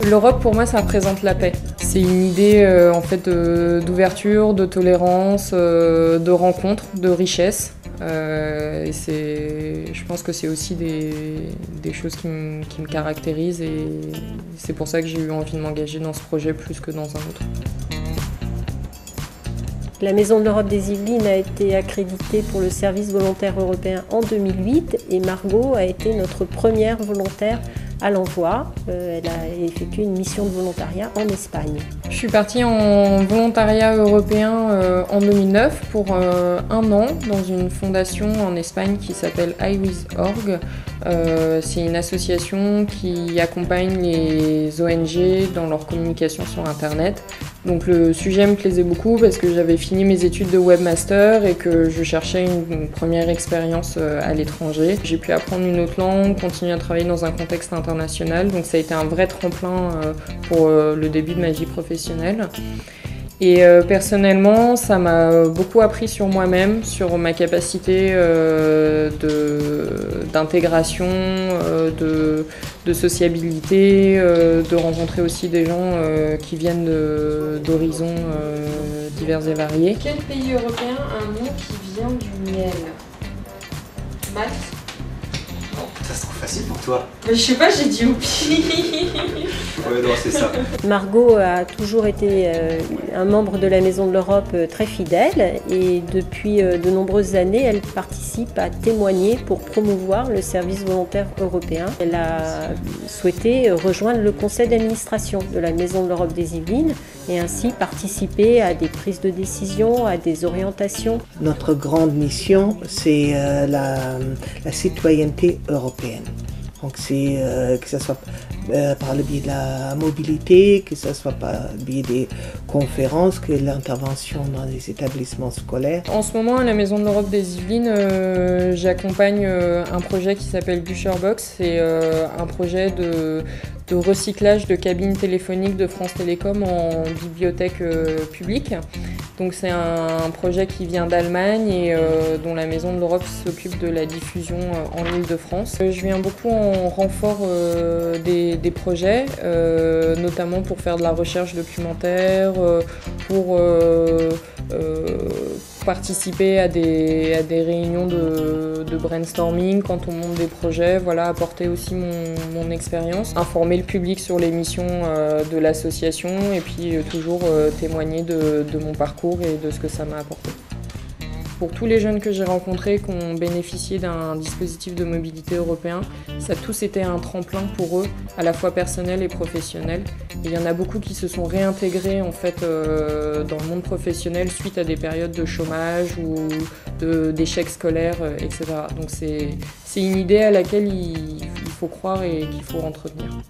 L'Europe, pour moi, ça représente la paix. C'est une idée en fait d'ouverture, de tolérance, de rencontre, de richesse. Et je pense que c'est aussi des choses qui me caractérisent et c'est pour ça que j'ai eu envie de m'engager dans ce projet plus que dans un autre. La Maison de l'Europe des Yvelines a été accréditée pour le service volontaire européen en 2008 et Margot a été notre première volontaire à l'envoi. Elle a effectué une mission de volontariat en Espagne. Je suis partie en volontariat européen en 2009 pour un an dans une fondation en Espagne qui s'appelle iWith.org. C'est une association qui accompagne les ONG dans leur communication sur Internet. Donc le sujet me plaisait beaucoup parce que j'avais fini mes études de webmaster et que je cherchais une première expérience à l'étranger. J'ai pu apprendre une autre langue, continuer à travailler dans un contexte international, donc ça a été un vrai tremplin pour le début de ma vie professionnelle. Et personnellement, ça m'a beaucoup appris sur moi-même, sur ma capacité d'intégration, de sociabilité, de rencontrer aussi des gens qui viennent d'horizons divers et variés. Quel pays européen a un nom qui vient du miel? Malte? Non, ça c'est trop facile pour toi. Mais je sais pas, j'ai dit au pire. Ouais, non, c'est ça. Margot a toujours été un membre de la Maison de l'Europe très fidèle et depuis de nombreuses années, elle participe à témoigner pour promouvoir le service volontaire européen. Elle a souhaité rejoindre le conseil d'administration de la Maison de l'Europe des Yvelines et ainsi participer à des prises de décision, à des orientations. Notre grande mission, c'est la citoyenneté européenne. Donc c'est que ce soit par le biais de la mobilité, que ce soit par le biais des conférences, que l'intervention dans les établissements scolaires. En ce moment, à la Maison de l'Europe des Yvelines, j'accompagne un projet qui s'appelle Bûcherbox. C'est un projet de recyclage de cabines téléphoniques de France Télécom en bibliothèque publique. Donc c'est un projet qui vient d'Allemagne et dont la Maison de l'Europe s'occupe de la diffusion en Île-de-France. Je viens beaucoup en renfort des projets, notamment pour faire de la recherche documentaire, pour participer à des réunions de brainstorming quand on monte des projets, voilà, apporter aussi mon expérience, informer le public sur les missions de l'association et puis toujours témoigner de mon parcours et de ce que ça m'a apporté. Pour tous les jeunes que j'ai rencontrés qui ont bénéficié d'un dispositif de mobilité européen, ça a tous été un tremplin pour eux, à la fois personnel et professionnel. Et il y en a beaucoup qui se sont réintégrés en fait, dans le monde professionnel suite à des périodes de chômage ou d'échecs scolaires, etc. Donc c'est une idée à laquelle il faut croire et qu'il faut entretenir.